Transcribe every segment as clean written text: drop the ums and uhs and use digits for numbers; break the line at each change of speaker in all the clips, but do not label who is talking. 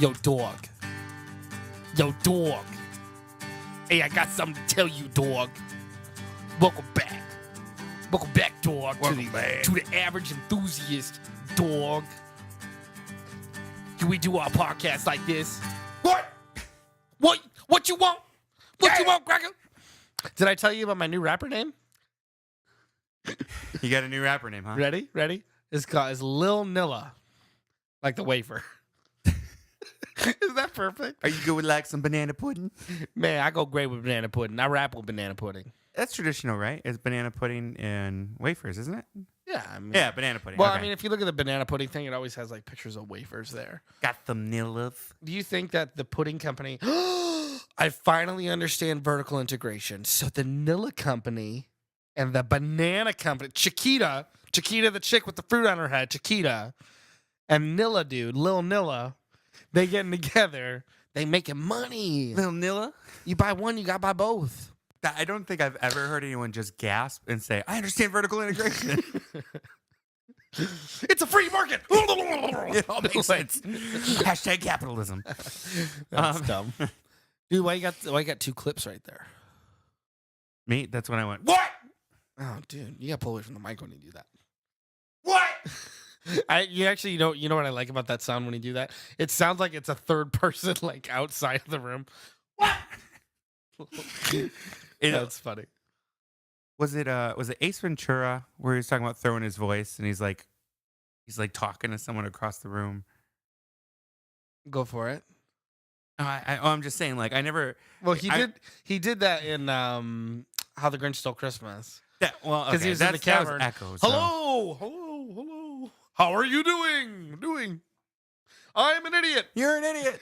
Yo, dog. Yo, dog. Hey, I got something to tell you, dog. Welcome back. Welcome back, dog.
Welcome back.
To the average enthusiast, dog. Can we do our podcast like this? What? What you want? What you want, Cracker? Did I tell you about my new rapper name?
You got a new rapper name, huh?
Ready? It's Lil Nilla. Like the wafer. Is that perfect?
Are you good with like some banana pudding?
Man, I go great with banana pudding. I rap with banana pudding.
That's traditional, right? It's banana pudding and wafers, isn't it?
Yeah, I mean,
Yeah, banana pudding.
Well,
okay.
I mean, if you look at the banana pudding thing, it always has like pictures of wafers there.
Got them nillas.
Do you think that the pudding company? I finally understand vertical integration. So the Nilla company and the banana company, Chiquita, the chick with the fruit on her head, Chiquita, and Nilla dude, Lil Nilla, they getting together. They making money.
Little Nilla?
You buy one, you got to buy both.
I don't think I've ever heard anyone just gasp and say, I understand vertical integration.
It's a free market.
It all makes sense. Hashtag capitalism.
That's dumb. Dude, why you got two clips right there?
Me? That's when I went, what?
Oh, dude, you got to pull away from the mic when you do that.
What?
You know what I like about that sound when you do that? It sounds like it's a third person like outside of the room.
What?
That's funny.
Was it Ace Ventura where he was talking about throwing his voice and he's like talking to someone across the room?
Go for it.
I'm just saying, like, I never.
Well, he did that in How the Grinch Stole Christmas.
Well,
Because he was in the cavern.
That was Echo, so.
Hello. How are you doing? I'm an idiot.
You're an idiot.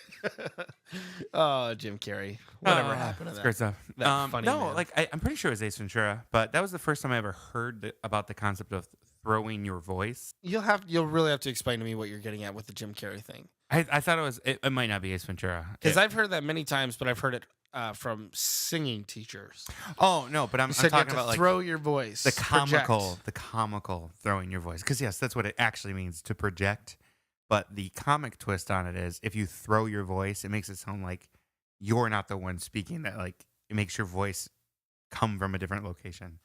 Oh, Jim Carrey. Whatever happened to
that's
that?
great stuff.
That funny
no,
man.
like I'm pretty sure it was Ace Ventura, but that was the first time I ever heard about the concept of throwing your voice.
You'll really have to explain to me what you're getting at with the Jim Carrey thing.
I thought it might not be Ace Ventura.
Because I've heard that many times, but I've heard it from singing teachers.
Oh no, but I'm
You said
talking
you have
about
to throw your voice.
the
project.
comical throwing your voice. Because yes, that's what it actually means to project. But the comic twist on it is if you throw your voice, it makes it sound like you're not the one speaking. That like it makes your voice come from a different location.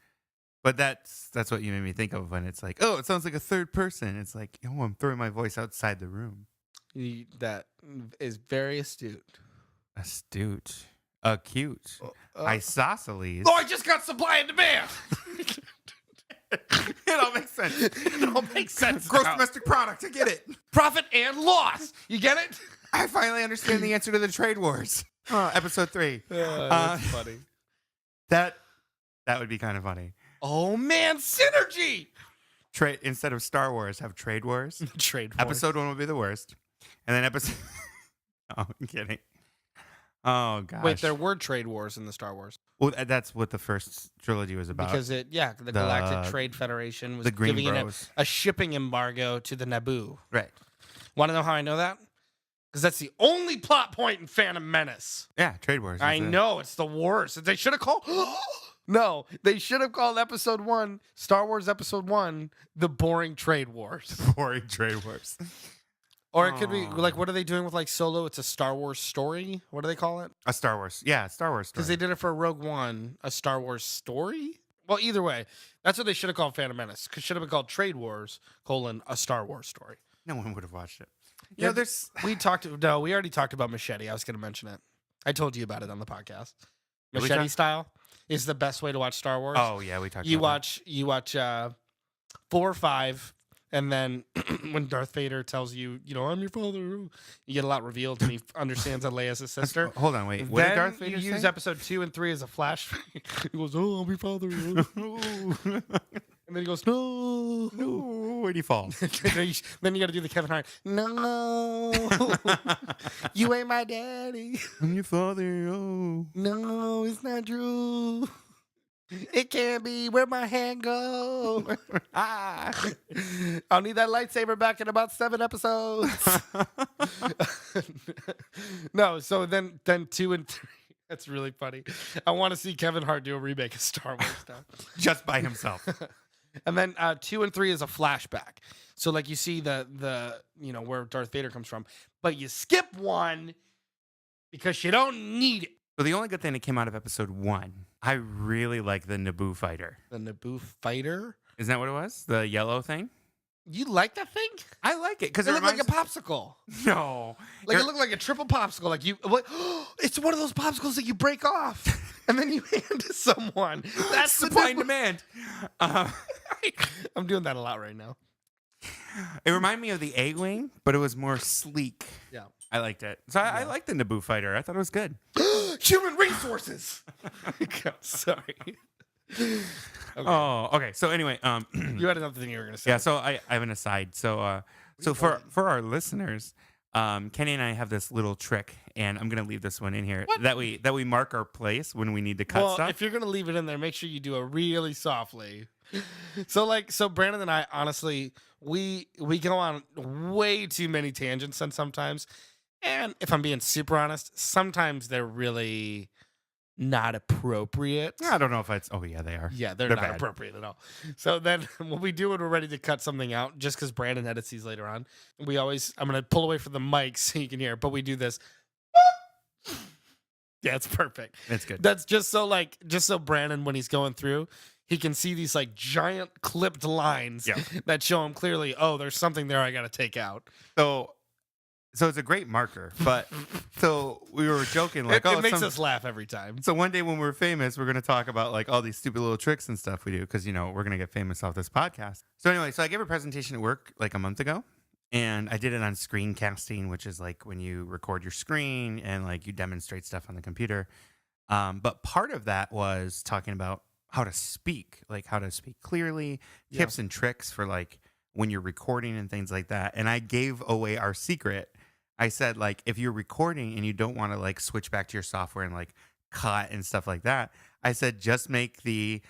But that's what you made me think of when it's like, oh, it sounds like a third person. It's like, oh, I'm throwing my voice outside the room.
That is very astute.
Astute. Acute. Isosceles.
Oh, I just got supply and demand.
It all makes sense.
It all makes sense.
Gross
now.
domestic product. I get it.
Profit and loss. You get it?
I finally understand the answer to the trade wars. Episode 3.
That's funny.
That would be kind of funny.
Oh man, synergy.
Trade instead of Star Wars, have trade wars.
Trade wars.
Episode 1 would be the worst, and then episode. Oh, I'm kidding. Oh gosh.
Wait, there were trade wars in the Star Wars
Well, that's what the first trilogy was about.
because the Galactic Trade Federation was
the Green
giving
Bros.
a shipping embargo to the Naboo.
Right.
Want to know how I know that? Because that's the only plot point in Phantom Menace.
Yeah, trade wars.
I know it's the worst. They should have called. No, they should have called Episode 1, Star Wars Episode 1, the boring trade wars.
Boring trade wars.
Or it could be like, what are they doing with like Solo? It's a Star Wars story. What do they call it?
A Star Wars. Yeah, Star Wars story.
Because they did it for Rogue One, a Star Wars story. Well, either way, that's what they should have called Phantom Menace. Should have been called Trade Wars: a Star Wars story.
No one would have watched it.
Yeah,
there's.
we already talked about Machete. I was going to mention it. I told you about it on the podcast.
Did we
Machete
talk?
style is the best way to watch Star Wars.
Oh yeah, we talked.
You
about
watch 4 or 5, and then when Darth Vader tells you, I'm your father, you get a lot revealed, and he understands that Leia's his
that.
sister.
Hold on, wait. What
Then
did Darth Vader
you use
say?
Episode 2 and 3 as a flash. He goes, "Oh, I'm your father," and then he goes, "No."
Where'd he fall?
Then you got to do the Kevin Hart. No, you ain't my daddy.
I'm your father. Oh.
No, it's not true. It can't be. Where'd my hand go? I'll need that lightsaber back in about 7 episodes. No, so then 2 and 3. That's really funny. I want to see Kevin Hart do a remake of Star Wars now.
Just by himself.
And then 2 and 3 is a flashback. So like you see the where Darth Vader comes from, but you skip 1 because you don't need it.
So the only good thing that came out of episode 1, I really like the Naboo fighter.
The Naboo fighter.
Isn't that what it was? The yellow thing?
You like that thing?
I like it because
It
it
looked like a
reminds
popsicle.
No.
Like it looked like a triple popsicle. Like you, what? It's one of those popsicles that you break off and then you hand to someone. That's
supply and
Naboo-
demand.
I'm doing that a lot right now.
It reminded me of the A-Wing, but it was more sleek.
Yeah.
I liked it. So I like the Naboo fighter. I thought it was good.
Human resources. God, sorry. Okay.
Oh, okay. So anyway,
You had another thing you were gonna say.
yeah. So I have an aside. So for our listeners, Kenny and I have this little trick, and I'm gonna leave this one in here
What?
that we mark our place when we need to cut
Well,
stuff.
if you're gonna leave it in there, make sure you do it really softly. So Brandon and I, honestly, we go on way too many tangents and sometimes. And if I'm being super honest, sometimes they're really not appropriate.
I don't know if it's. Oh yeah, they are.
Yeah, they're
They're
not
bad.
appropriate at all. So then when we do it, we're ready to cut something out just because Brandon edits these later on. I'm going to pull away from the mic so you can hear, but we do this. Yeah, it's perfect.
It's good.
That's just so Brandon, when he's going through, he can see these like giant clipped lines
Yeah.
that show him clearly, oh, there's something there I got to take out.
So it's a great marker, but so we were joking like,
It makes us laugh every time.
So one day when we're famous, we're going to talk about like all these stupid little tricks and stuff we do because, we're going to get famous off this podcast. So anyway, so I gave a presentation at work like a month ago, and I did it on screencasting, which is like when you record your screen and like you demonstrate stuff on the computer. But part of that was talking about how to speak clearly,
Yeah.
tips and tricks for like when you're recording and things like that. And I gave away our secret. I said, like, if you're recording and you don't want to like switch back to your software and like cut and stuff like that, I said, just make the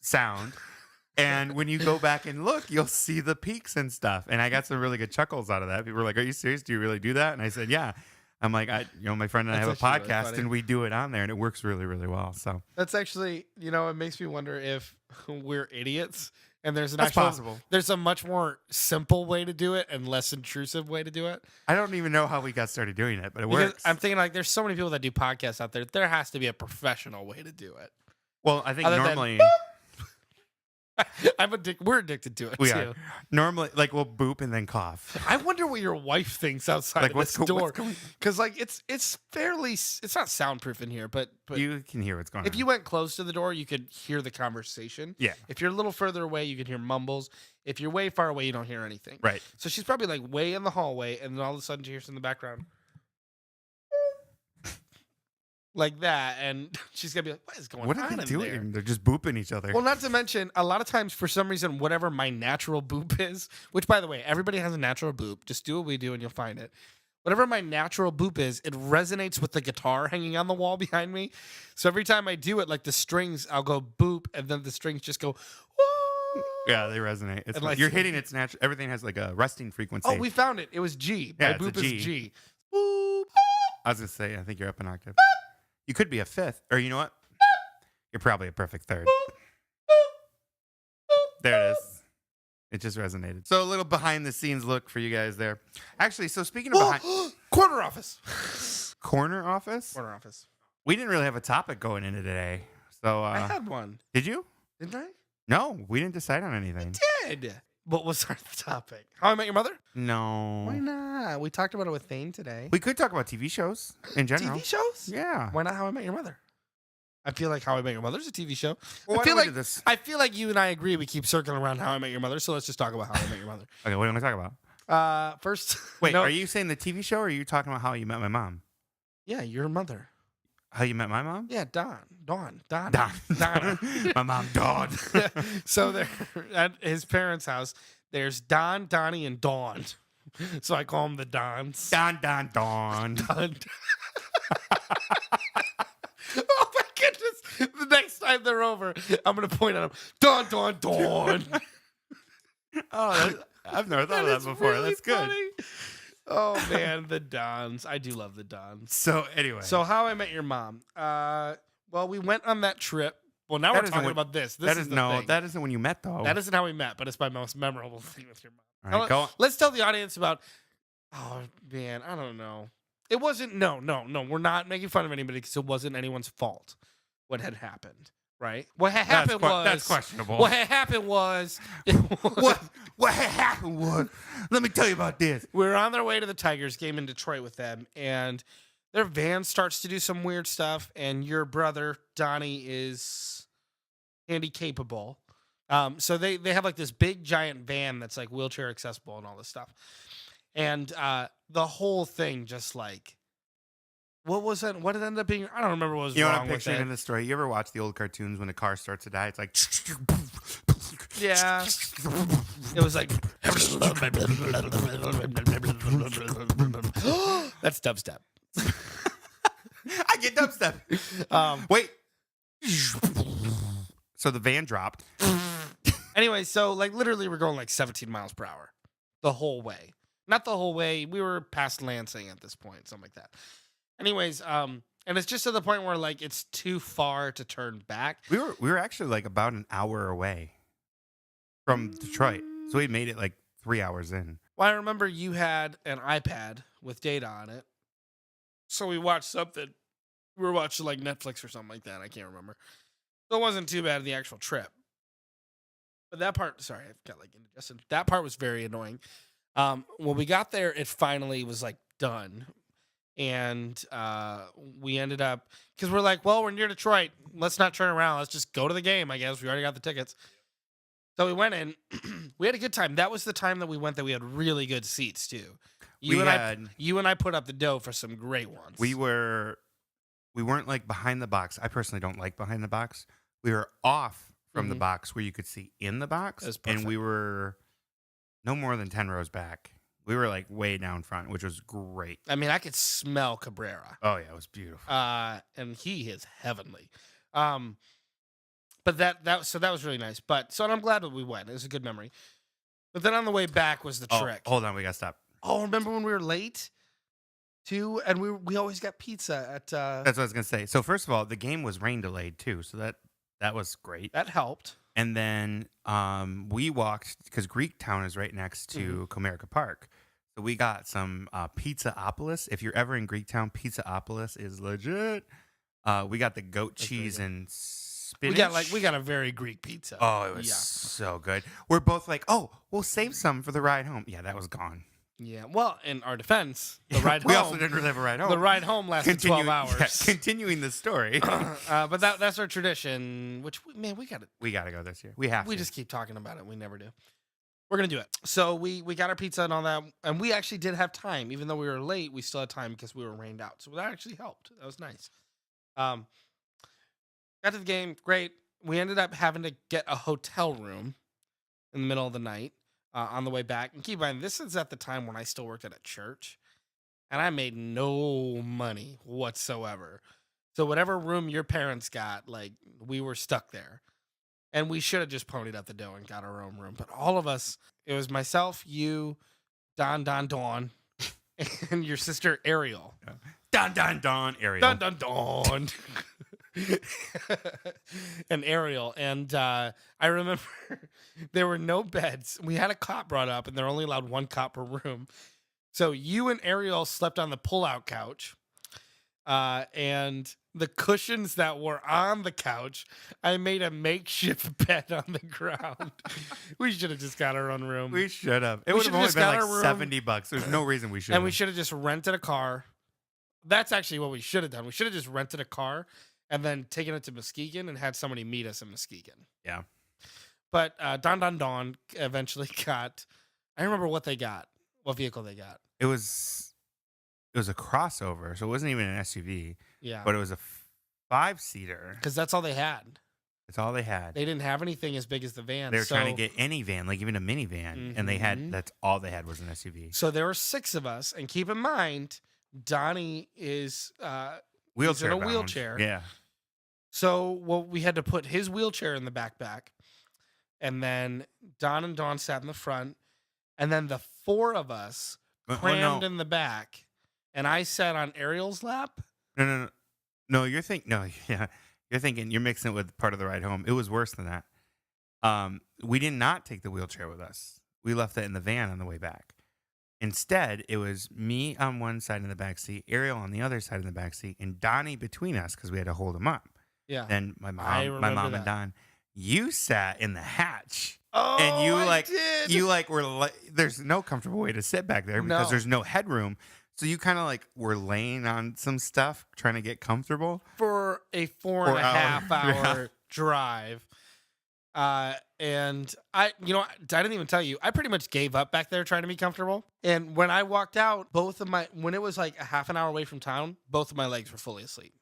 sound. And when you go back and look, you'll see the peaks and stuff. And I got some really good chuckles out of that. People were like, are you serious? Do you really do that? And I said, yeah. I'm like, my friend and I have a
That's actually really
podcast
funny.
and we do it on there and it works really, really well. So
That's actually, it makes me wonder if we're idiots and there's an
that's
actual,
possible.
there's a much more simple way to do it and less intrusive way to do it.
I don't even know how we got started doing it, but it
Because
works.
I'm thinking like there's so many people that do podcasts out there. There has to be a professional way to do it.
Well, I think
Other than-
normally
We're addicted to it
we
too.
are. Normally, like we'll boop and then cough.
I wonder what your wife thinks outside
Like
of
what's
this door,
going?
because like it's fairly, it's not soundproof in here, but
You can hear what's going
if
on.
you went close to the door, you could hear the conversation.
Yeah.
If you're a little further away, you can hear mumbles. If you're way far away, you don't hear anything.
Right.
So she's probably like way in the hallway, and then all of a sudden she hears in the background like that, and she's gonna be like, "What is going
What
on
are they
in
doing?
there?"
They're just booping each other.
Well, not to mention, a lot of times, for some reason, whatever my natural boop is, which, by the way, everybody has a natural boop. Just do what we do and you'll find it. Whatever my natural boop is, it resonates with the guitar hanging on the wall behind me. So every time I do it, like the strings, I'll go boop, and then the strings just go, woo.
Yeah, they resonate. It's
And
fun.
like-
You're hitting its natural. Everything has like a resting frequency.
Oh, we found it. It was G.
Yeah,
My
it's a
boop is
G.
G. Boop.
I was gonna say, I think you're up an octave. You could be a fifth, or you know what? You're probably a perfect third. There it is. It just resonated. So a little behind the scenes look for you guys there. Actually, so speaking of behind
Corner office.
corner office,
Corner office.
we didn't really have a topic going into today. So
I had one,
did you?
didn't I?
No, we didn't decide on anything.
Did. What was our topic? How I Met Your Mother?
No.
Why not? We talked about it with Thane today.
We could talk about TV shows in general.
TV shows?
Yeah.
Why not How I Met Your Mother? I feel like How I Met Your Mother's a TV show.
Well,
I feel
why don't we
like
do this?
I feel like you and I agree. We keep circling around How I Met Your Mother, so let's just talk about How I Met Your Mother.
Okay, what do you want to talk about?
First,
Wait,
no-
are you saying the TV show or are you talking about how you met my mom?
Yeah, your mother.
How you met my mom?
Yeah, Dawn.
Don.
Donna.
My mom, Dawn.
So they're at his parents' house. There's Don, Donnie, and Dawn. So I call them the Dons.
Dawn.
Don. Oh my goodness! The next time they're over, I'm gonna point at them. Dawn.
Oh, I've never thought of that
is
before.
really
That's good.
funny. Oh man, the Dons. I do love the Dons.
So anyway,
So How I Met Your Mom. Well, we went on that trip Well, now
That
we're
isn't
talking
what-
about this. This
That
is
is
the
no.
thing.
That isn't when you met though.
That isn't how we met, but it's my most memorable thing with your mom.
All right, go on.
Let's tell the audience about. Oh man, I don't know. It wasn't. No. We're not making fun of anybody because it wasn't anyone's fault. What had happened, right? What had happened was
That's questionable.
What had happened was
what had happened was? Let me tell you about this.
we were on their way to the Tigers game in Detroit with them, and their van starts to do some weird stuff, and your brother Donnie is handy capable. So they have like this big giant van that's like wheelchair accessible and all this stuff. And the whole thing just like what was it? What it ended up being? I don't remember what was
You know what
wrong
I'm
with
picturing
it.
in the story? You ever watch the old cartoons when a car starts to die? It's like
Yeah. It was like that's dubstep.
I get dubstep. Wait. So the van dropped.
Anyway, so like literally we're going like 17 miles per hour the whole way. Not the whole way. We were past Lansing at this point, something like that. Anyways, and it's just to the point where like it's too far to turn back.
We were actually like about an hour away from Detroit. So we made it like 3 hours in.
Well, I remember you had an iPad with data on it. So we watched something. We were watching like Netflix or something like that. I can't remember. So it wasn't too bad the actual trip. But that part, sorry, I got like indigestion. That part was very annoying. When we got there, it finally was like done. And we ended up, because we're like, well, we're near Detroit. Let's not turn around. Let's just go to the game, I guess. We already got the tickets. So we went in. We had a good time. That was the time that we went that we had really good seats, too. You and I put up the dough for some great ones.
We weren't like behind the box. I personally don't like behind the box. We were off from the box where you could see in the box.
That's
And
perfect.
we were no more than 10 rows back. We were like way down front, which was great.
I mean, I could smell Cabrera.
Oh yeah, it was beautiful.
And he is heavenly. But that was really nice. And I'm glad that we went. It was a good memory. But then on the way back was the trick.
Hold on, we gotta stop.
Oh, remember when we were late too? And we always got pizza at
That's what I was gonna say. So first of all, the game was rain delayed too, so that was great.
that helped.
And then we walked because Greektown is right next to Comerica Park. So we got some Pizzaopolis. If you're ever in Greektown, Pizzaopolis is legit. We got the goat
That's
cheese
very
and spinach.
We got a very Greek pizza.
Oh, it was so good. We're both like, oh, we'll save some for the ride home. Yeah, that was gone.
Yeah. Well, in our defense, the ride
we
home.
also didn't really have a ride home.
The ride home lasted 12 hours.
Yeah, continuing the story.
But that's our tradition, which we got to.
We got to go this year. We have to.
We just keep talking about it. We never do. We're gonna do it. So we got our pizza and all that, and we actually did have time, even though we were late. We still had time because we were rained out. So that actually helped. That was nice. Got to the game, great. We ended up having to get a hotel room in the middle of the night on the way back. And keep in mind, this is at the time when I still worked at a church, and I made no money whatsoever. So whatever room your parents got, like we were stuck there. And we should have just ponied up the dough and got our own room. But all of us, it was myself, you, Dawn, and your sister Ariel.
Don, Ariel.
Don. And Ariel. And I remember there were no beds. We had a cot brought up, and they're only allowed one cot per room. So you and Ariel slept on the pull-out couch. And the cushions that were on the couch, I made a makeshift bed on the ground. We should have just got our own room.
We should have. It
We
would have
should've
only
just
been
got
like
our room.
$70. There's no reason we should.
And we should have just rented a car. That's actually what we should have done. We should have just rented a car and then taken it to Muskegon and had somebody meet us in Muskegon.
Yeah.
But Don eventually got. I remember what they got. What vehicle they got.
It was a crossover, so it wasn't even an SUV.
Yeah.
But it was a 5-seater.
Because that's all they had.
That's all they had.
They didn't have anything as big as the van.
They were trying to get any van, like even a minivan, and they had. That's all they had was an SUV.
So there were 6 of us, and keep in mind, Donnie is
Wheelchair.
he's in a
bound.
wheelchair.
Yeah.
So we had to put his wheelchair in the backpack, and then Don and Dawn sat in the front, and then the 4 of us crammed in the back, and I sat on Ariel's lap.
No. You're thinking. No, yeah. You're thinking you're mixing it with part of the ride home. It was worse than that. We did not take the wheelchair with us. We left it in the van on the way back. Instead, it was me on one side in the back seat, Ariel on the other side in the back seat, and Donnie between us because we had to hold him up.
Yeah.
Then my
remember
mom
that.
and Don. You sat in the hatch.
Oh,
And you
I did.
were there's no comfortable way to sit back there because
No.
there's no headroom. So you kind of like were laying on some stuff trying to get comfortable.
For a 4 and a
4 hour.
half hour
Yeah.
drive. And I didn't even tell you, I pretty much gave up back there trying to be comfortable. And when I walked out, when it was like a half an hour away from town, both of my legs were fully asleep.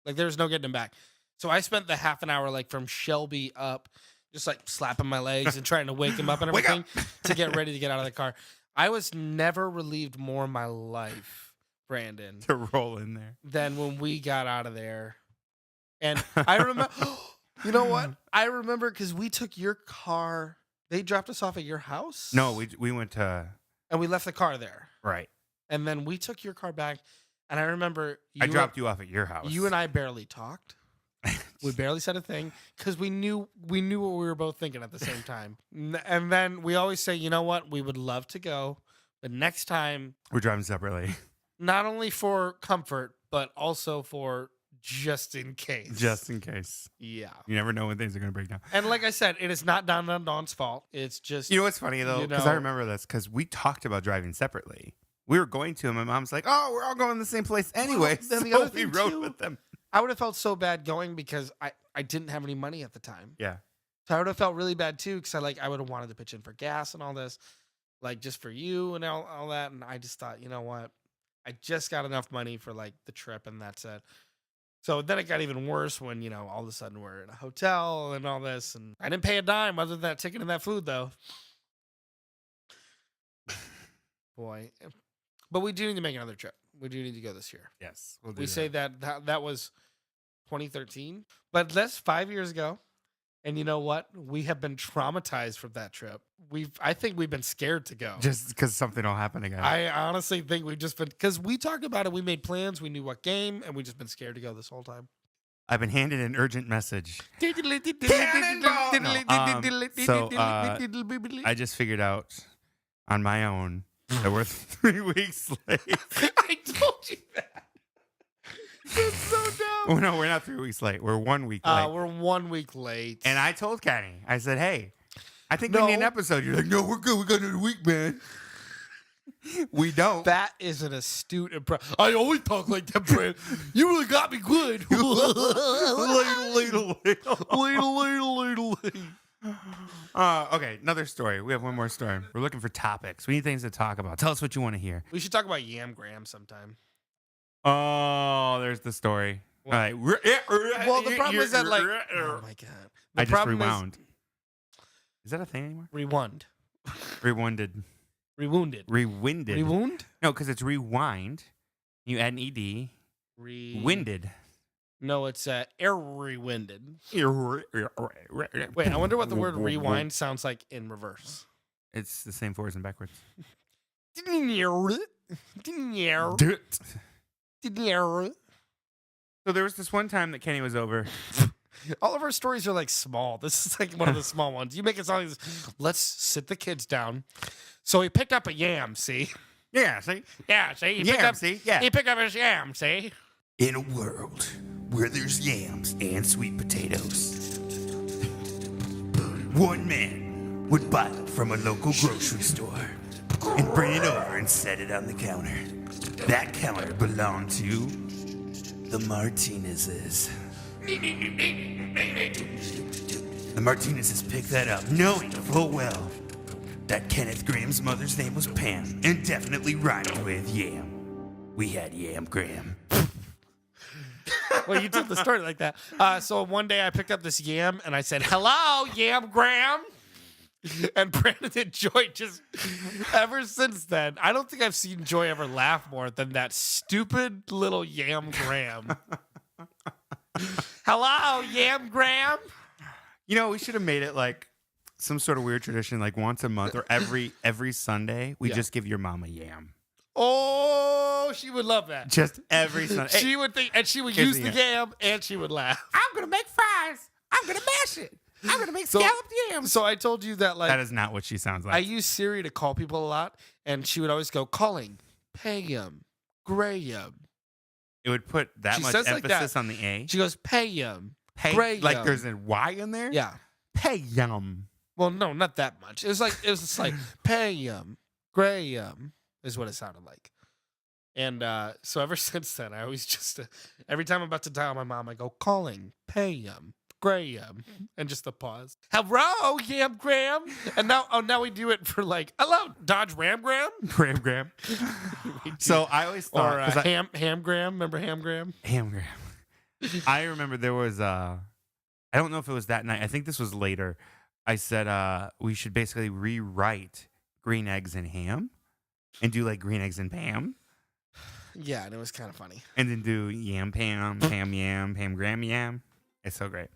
Like there was no getting them back. So I spent the half an hour like from Shelby up, just like slapping my legs and trying to wake him up and
Wake
everything to get ready to get out of the car. I was never relieved more in my life, Brandon,
To roll in there.
than when we got out of there. And I remember, you know what? I remember because we took your car. They dropped us off at your house.
No, we went to
And we left the car there.
right.
And then we took your car back. And I remember
I dropped you off at your house.
You and I barely talked. We barely said a thing because we knew what we were both thinking at the same time. And then we always say, you know what? We would love to go, but next time,
We're driving separately.
not only for comfort, but also for just in case.
Just in case.
Yeah.
You never know when things are going to break down.
And like I said, it is not Don Don's fault. It's just
You know what's funny though?
You
Because I
know-
remember this because we talked about driving separately. We were going to, and my mom's like, "Oh, we're all going to the same place anyway."
then the
so
other
we
thing,
rode
too-
with them.
I would have felt so bad going because I didn't have any money at the time.
Yeah.
So I would have felt really bad too because I would have wanted to pitch in for gas and all this, like just for you and all that. And I just thought, you know what? I just got enough money for like the trip and that's it. So then it got even worse when, all of a sudden we're in a hotel and all this. And I didn't pay a dime other than that ticket and that food though. Boy. But we do need to make another trip. We do need to go this year.
Yes. We'll do
We
that.
say that was 2013, but that's 5 years ago. And you know what? We have been traumatized from that trip. I think we've been scared to go.
just because something will happen again.
I honestly think we've just been, because we talked about it. We made plans. We knew what game, and we just been scared to go this whole time.
I've been handed an urgent message. I just figured out on my own that we're 3 weeks late.
I told you that. That's so dumb.
Oh, no, we're not 3 weeks late. We're 1 week late.
We're 1 week late.
And I told Kenny, I said, "Hey, I think we
No.
need an episode." You're like, "No, we're good. We got another week, man." We don't.
That is an astute impression. I always talk like that, Brad. You really got me good. Ladle.
Okay, another story. We have one more story. We're looking for topics. We need things to talk about. Tell us what you want to hear.
We should talk about Yam Graham sometime.
Oh, there's the story.
What?
All right.
Well, the problem is that, like, oh my god, the
I just
problem
rewound. Is that a thing anymore?
is rewound,
Rewinded.
rewounded,
Rewinded.
rewound,
No, because it's rewind. You add an ed. Winded.
No, it's air rewinded.
Wait,
Wait, I wonder what the word rewind sounds like in reverse.
It's the same forwards and backwards. So there was this one time that Kenny was over.
All of our stories are like small. This is like one of the small ones. You make it sound like this. Let's sit the kids down. So he picked up a yam, see?
Yeah, see?
Yeah, see? He
Yeah, see? Yeah.
He picked up his yam, see?
In a world where there's yams and sweet potatoes, one man would buy it from a local grocery store and bring it over and set it on the counter. That counter belonged to the Martinezes. The Martinezes picked that up, knowing full well that Kenneth Graham's mother's name was Pam and definitely rhymed with yam. We had Yam Graham.
Well, you told the story like that. So one day I picked up this yam and I said, "Hello, Yam Graham." And Brandon and Joy just, ever since then, I don't think I've seen Joy ever laugh more than that stupid little Yam Graham. Hello, Yam Graham.
You know, we should have made it like some sort of weird tradition, like once a month or every Sunday, we
Yeah.
just give your mom a yam.
Oh, she would love that.
Just every Sunday.
She would think, and she would
Here's
use
the
the yam, and she would laugh.
I'm gonna make fries. I'm gonna mash it. I'm gonna make scalloped yams.
So I told you that, like,
That is not what she sounds like.
I use Siri to call people a lot, and she would always go, calling, Payam, Graham.
It would put that
She
much
says like
emphasis
that.
on the A.
She goes, Payam.
Pay,
Graham.
like there's a Y in there.
Yeah.
Payam.
Well, no, not that much. It was just like Payam, Graham is what it sounded like. And so ever since then, I always just, every time I'm about to dial my mom, I go, calling, Payam, Graham, and just a pause. Hello, Yam Graham. And now we do it for like, hello, Dodge Ram Graham.
Graham. So I always thought,
Or
'cause I-
Ham Graham. Remember Ham Graham?
Graham. I remember there was I don't know if it was that night. I think this was later. I said we should basically rewrite Green Eggs and Ham and do like Green Eggs and Pam.
Yeah, and it was kind of funny.
And then do Yam Pam, Pam Yam, Pam Graham Yam. It's so great.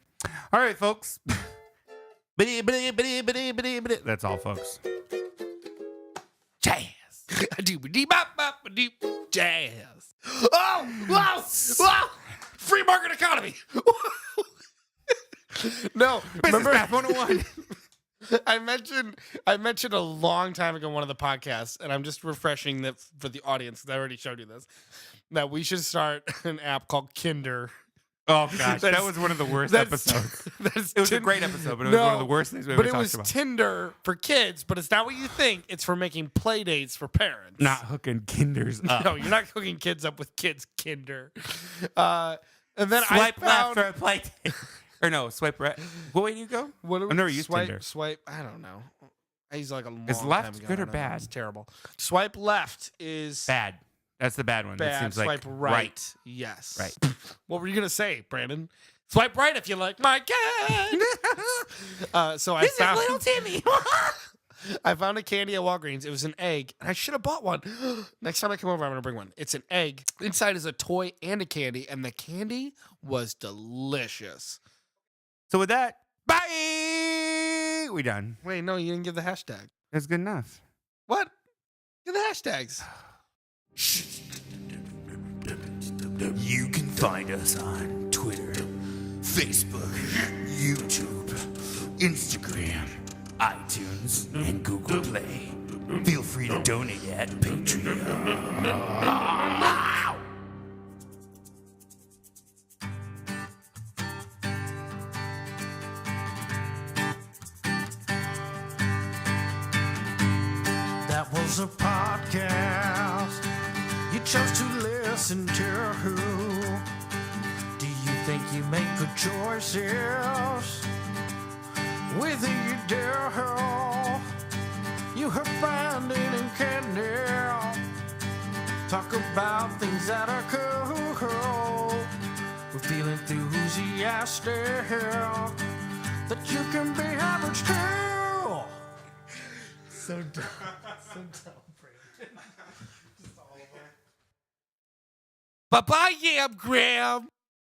All right, folks. That's all, folks. Jazz.
Jazz. Oh, wow, wow. Free market economy. No,
Business
remember
Math 101.
I mentioned a long time ago in one of the podcasts, and I'm just refreshing that for the audience because I already showed you this, that we should start an app called Kinder.
Oh, gosh. That
That's-
was one of the worst
That's-
episodes.
that's
It was a
Tin-
great episode, but it was one of the worst things we ever
But it
talked
was
about.
Tinder for kids, but it's not what you think. It's for making play dates for parents.
Not hooking Kinders up.
No, you're not hooking kids up with kids Kinder. And then
Swipe
I found,
left for a play date. Or no, swipe right. What way do you go?
What do
I've
we-
never used
swipe,
Tinder.
Swipe. I don't know. I used like a long
Is
time
left
ago.
good
I
or
don't know.
bad?
It's terrible. Swipe left is
Bad. That's the bad one. That
bad.
seems like
Swipe right. Yes.
Right.
What were you gonna say, Brandon? Swipe right if you like my kid. So I found
little Timmy.
I found a candy at Walgreens. It was an egg, and I should have bought one. Next time I come over, I'm gonna bring one. It's an egg. Inside is a toy and a candy, and the candy was delicious.
So with that, bye. We done.
Wait, no, you didn't give the hashtag.
That's good enough.
What? Give the hashtags.
You can find us on Twitter, Facebook, YouTube, Instagram, iTunes, and Google Play. Feel free to donate at Patreon.
That was a podcast you chose to listen to. Do you think you make good choices? Whether you do, you heard Brandon and Candy talk about things that are cool. We're feeling enthusiastic that you can be average too. So dumb. So dumb, Brandon. Bye-bye, Yam Graham.